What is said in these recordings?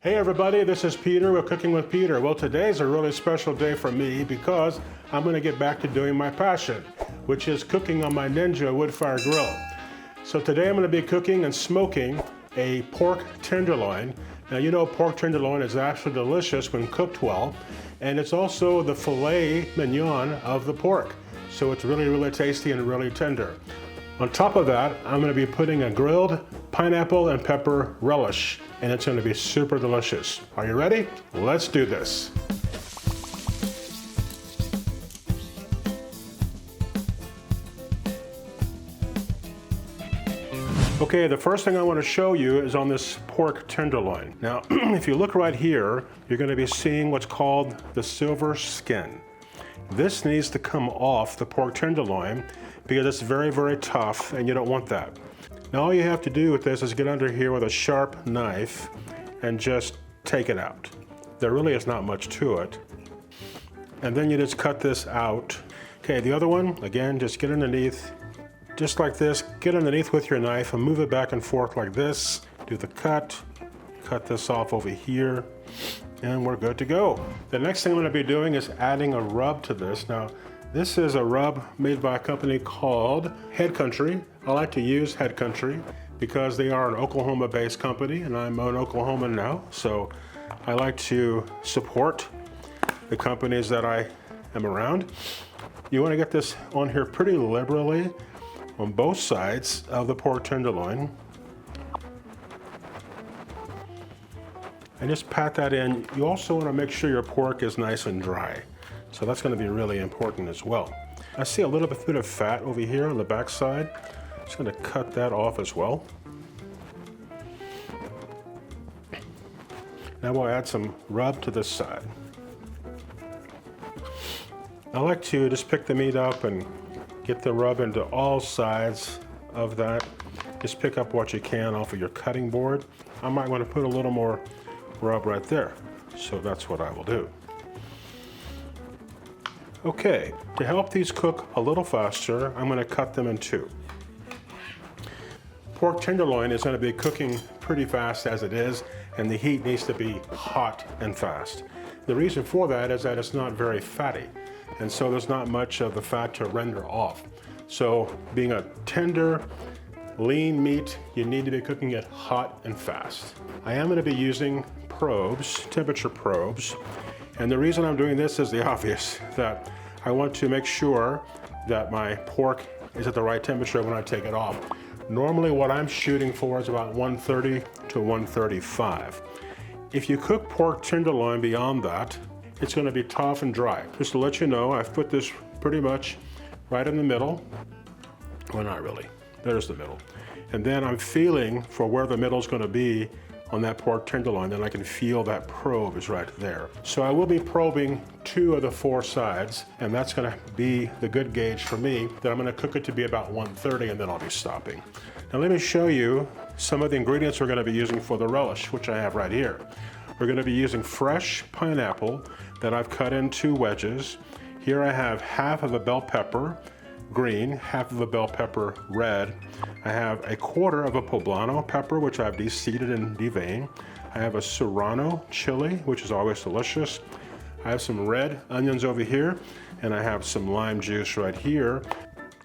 Hey everybody, this is Peter with Cooking with Peter. Well, today's a really special day for me because I'm going to get back to doing my passion, which is cooking on my Ninja Woodfire Grill. So today I'm going to be cooking and smoking a pork tenderloin. Now you know pork tenderloin is absolutely delicious when cooked well, and it's also the filet mignon of the pork. So it's really, really tasty and really tender. On top of that, I'm going to be putting a grilled pineapple and pepper relish, and it's going to be super delicious. Are you ready? Let's do this. Okay, the first thing I want to show you is on this pork tenderloin. Now, if you look right here, you're going to be seeing what's called the silver skin. This needs to come off the pork tenderloin because it's very, very tough and you don't want that. Now all you have to do with this is get under here with a sharp knife and just take it out. There really is not much to it. And then you just cut this out. Okay, the other one, again, just get underneath, just like this. Get underneath with your knife and move it back and forth like this. Do the cut this off over here, and we're good to go. The next thing I'm going to be doing is adding a rub to this. Now, this is a rub made by a company called Head Country. I like to use Head Country because they are an Oklahoma-based company, and I'm an Oklahoman now, so I like to support the companies that I am around. You want to get this on here pretty liberally on both sides of the pork tenderloin. And just pat that in. You also want to make sure your pork is nice and dry. So that's going to be really important as well. I see a little bit of fat over here on the back side. Just going to cut that off as well. Now we'll add some rub to this side. I like to just pick the meat up and get the rub into all sides of that. Just pick up what you can off of your cutting board. I might want to put a little more rub right there. So that's what I will do. Okay, to help these cook a little faster, I'm going to cut them in two. Pork tenderloin is going to be cooking pretty fast as it is, and the heat needs to be hot and fast. The reason for that is that it's not very fatty, and so there's not much of the fat to render off. So being a tender, lean meat, you need to be cooking it hot and fast. I am going to be using probes, temperature probes. And the reason I'm doing this is the obvious, that I want to make sure that my pork is at the right temperature when I take it off. Normally what I'm shooting for is about 130 to 135. If you cook pork tenderloin beyond that, it's going to be tough and dry. Just to let you know, I've put this pretty much right in the middle. Well, not really. There's the middle. And then I'm feeling for where the middle is going to be on that pork tenderloin, then I can feel that probe is right there. So I will be probing 2 of the 4 sides, and that's going to be the good gauge for me, that I'm going to cook it to be about 130, and then I'll be stopping. Now let me show you some of the ingredients we're going to be using for the relish, which I have right here. We're going to be using fresh pineapple that I've cut into wedges. Here I have half of a bell pepper green, half of a bell pepper red. I have 1/4 of a poblano pepper, which I've de-seeded and deveined. I have a serrano chili, which is always delicious. I have some red onions over here, and I have some lime juice right here.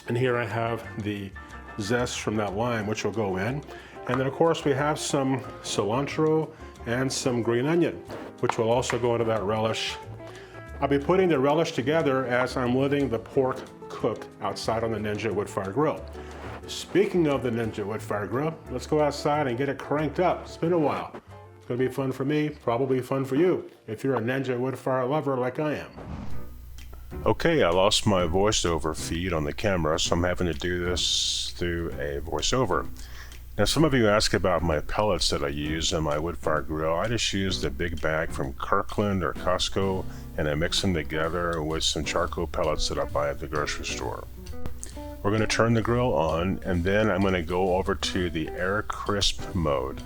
And here I have the zest from that lime, which will go in. And then of course we have some cilantro and some green onion, which will also go into that relish. I'll be putting the relish together as I'm letting the pork cook outside on the Ninja Woodfire Grill. Speaking of the Ninja Woodfire Grill, let's go outside and get it cranked up. It's been a while. It's going to be fun for me, probably fun for you, if you're a Ninja Woodfire lover like I am. Okay, I lost my voiceover feed on the camera, so I'm having to do this through a voiceover. Now, some of you ask about my pellets that I use on my Woodfire Grill. I just use the big bag from Kirkland or Costco, and I mix them together with some charcoal pellets that I buy at the grocery store. We're going to turn the grill on, and then I'm going to go over to the air crisp mode.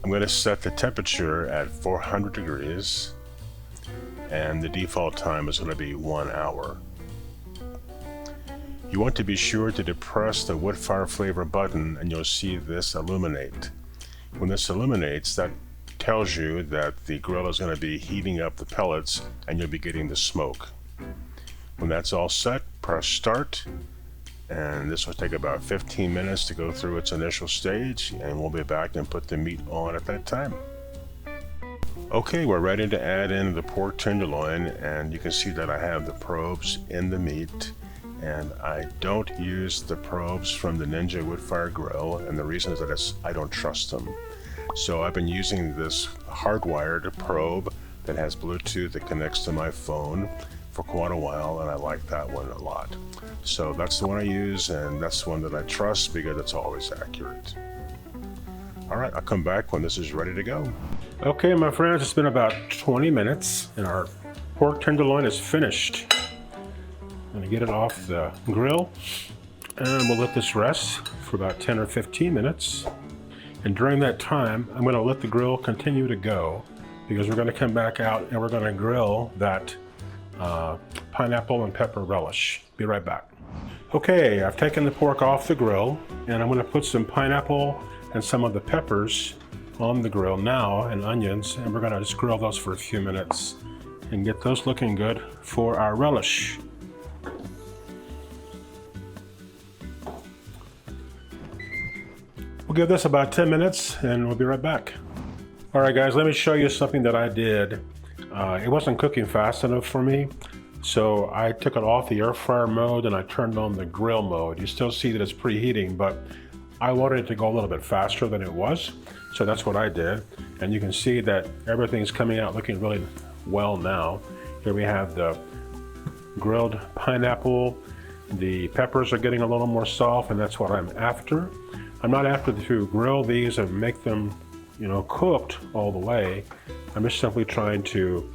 I'm going to set the temperature at 400 degrees, and the default time is going to be 1 hour. You want to be sure to depress the Woodfire flavor button, and you'll see this illuminate. When this illuminates, that tells you that the grill is going to be heating up the pellets and you'll be getting the smoke. When that's all set, press start, and this will take about 15 minutes to go through its initial stage, and we'll be back and put the meat on at that time. Okay, we're ready to add in the pork tenderloin, and you can see that I have the probes in the meat, and I don't use the probes from the Ninja Woodfire Grill, and the reason is that I don't trust them. So I've been using this hardwired probe that has Bluetooth that connects to my phone for quite a while, and I like that one a lot. So that's the one I use, and that's the one that I trust because it's always accurate. All right, I'll come back when this is ready to go. Okay, my friends, it's been about 20 minutes and our pork tenderloin is finished. I'm gonna get it off the grill and we'll let this rest for about 10 or 15 minutes. And during that time, I'm gonna let the grill continue to go because we're gonna come back out and we're gonna grill that pineapple and pepper relish. Be right back. Okay, I've taken the pork off the grill and I'm gonna put some pineapple and some of the peppers on the grill now and onions, and we're gonna just grill those for a few minutes and get those looking good for our relish. We'll give this about 10 minutes and we'll be right back. All right guys, let me show you something that I did. It wasn't cooking fast enough for me, so I took it off the air fryer mode and I turned on the grill mode. You still see that it's preheating, but I wanted it to go a little bit faster than it was, so that's what I did. And you can see that everything's coming out looking really well now. Here we have the grilled pineapple. The peppers are getting a little more soft, and that's what I'm after. I'm not after to grill these and make them, cooked all the way. I'm just simply trying to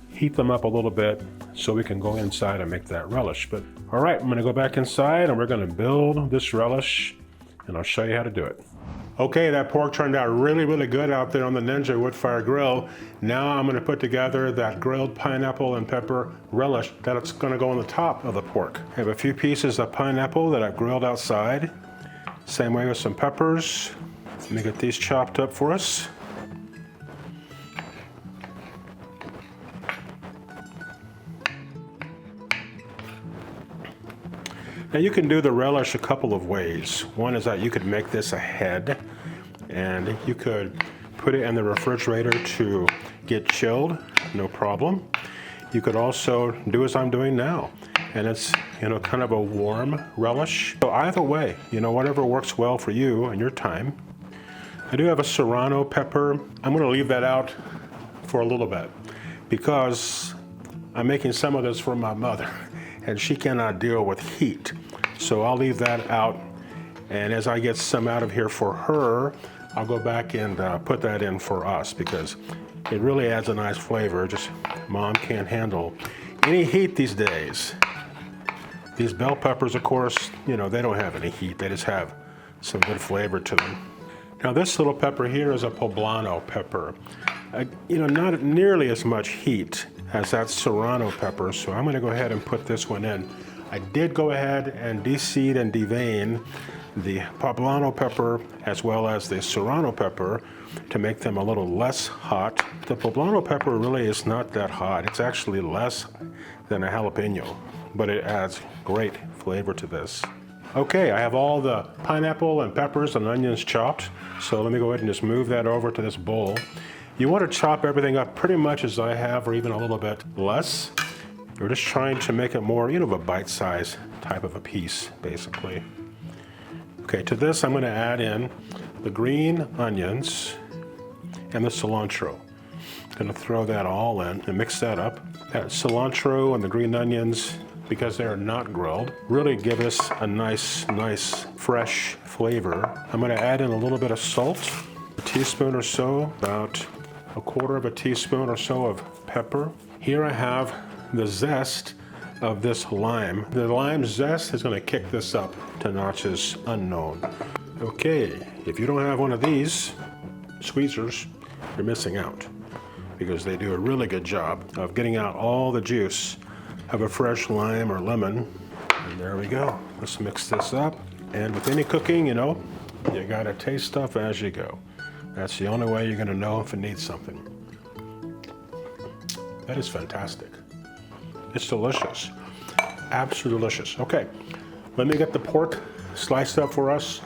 heat them up a little bit so we can go inside and make that relish. But all right, I'm gonna go back inside and we're gonna build this relish, and I'll show you how to do it. Okay, that pork turned out really, really good out there on the Ninja Woodfire Grill. Now I'm gonna put together that grilled pineapple and pepper relish that's gonna go on the top of the pork. I have a few pieces of pineapple that I've grilled outside. Same way with some peppers. Let me get these chopped up for us. Now you can do the relish a couple of ways. One is that you could make this a head and you could put it in the refrigerator to get chilled, no problem. You could also do as I'm doing now, and it's kind of a warm relish. So either way, whatever works well for you and your time. I do have a serrano pepper. I'm gonna leave that out for a little bit because I'm making some of this for my mother and she cannot deal with heat. So I'll leave that out, and as I get some out of here for her, I'll go back and put that in for us because it really adds a nice flavor. Just mom can't handle any heat these days. These bell peppers, of course, they don't have any heat. They just have some good flavor to them. Now this little pepper here is a poblano pepper. Not nearly as much heat as that serrano pepper, so I'm gonna go ahead and put this one in. I did go ahead and de-seed and devein the poblano pepper as well as the serrano pepper to make them a little less hot. The poblano pepper really is not that hot. It's actually less than a jalapeno, but it adds great flavor to this. Okay, I have all the pineapple and peppers and onions chopped, so let me go ahead and just move that over to this bowl. You want to chop everything up pretty much as I have, or even a little bit less. We're just trying to make it more, of a bite-size type of a piece, basically. Okay, to this I'm going to add in the green onions and the cilantro. I'm going to throw that all in and mix that up. That cilantro and the green onions, because they're not grilled, really give us a nice fresh flavor. I'm going to add in a little bit of salt, a teaspoon or so, about a quarter of a teaspoon or so of pepper. Here I have the zest of this lime. The lime zest is going to kick this up to notches unknown. Okay, if you don't have one of these squeezers, you're missing out because they do a really good job of getting out all the juice of a fresh lime or lemon. And there we go. Let's mix this up. And with any cooking, you gotta taste stuff as you go. That's the only way you're gonna know if it needs something. That is fantastic. It's delicious, absolutely delicious. Okay, let me get the pork sliced up for us,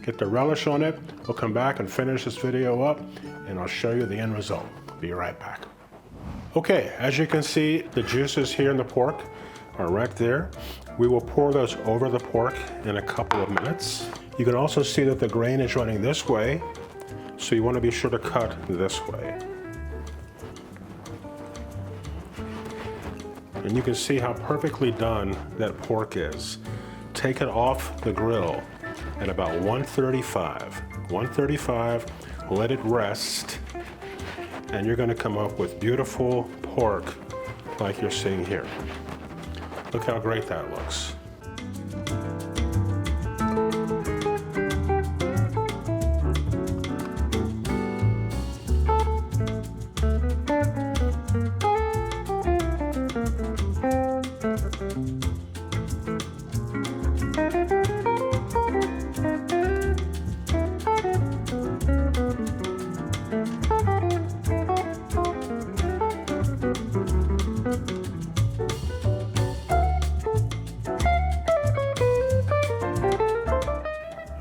get the relish on it. We'll come back and finish this video up and I'll show you the end result. Be right back. Okay, as you can see, the juices here in the pork are right there. We will pour those over the pork in a couple of minutes. You can also see that the grain is running this way, so you want to be sure to cut this way. And you can see how perfectly done that pork is. Take it off the grill at about 135. 135, let it rest, and you're going to come up with beautiful pork like you're seeing here. Look how great that looks.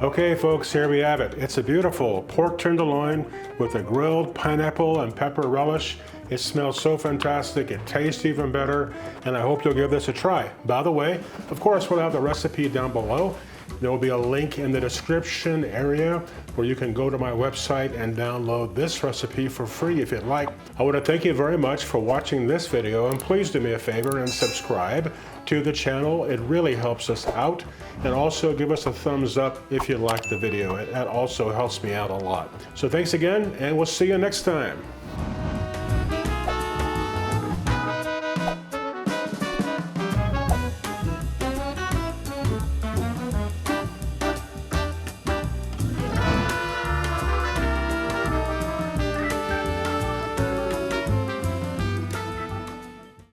Okay folks, here we have it. It's a beautiful pork tenderloin with a grilled pineapple and pepper relish. It smells so fantastic, it tastes even better, and I hope you'll give this a try. By the way, of course, we'll have the recipe down below. There will be a link in the description area where you can go to my website and download this recipe for free if you'd like. I want to thank you very much for watching this video, and please do me a favor and subscribe to the channel. It really helps us out, and also give us a thumbs up if you like the video. That also helps me out a lot. So thanks again, and we'll see you next time.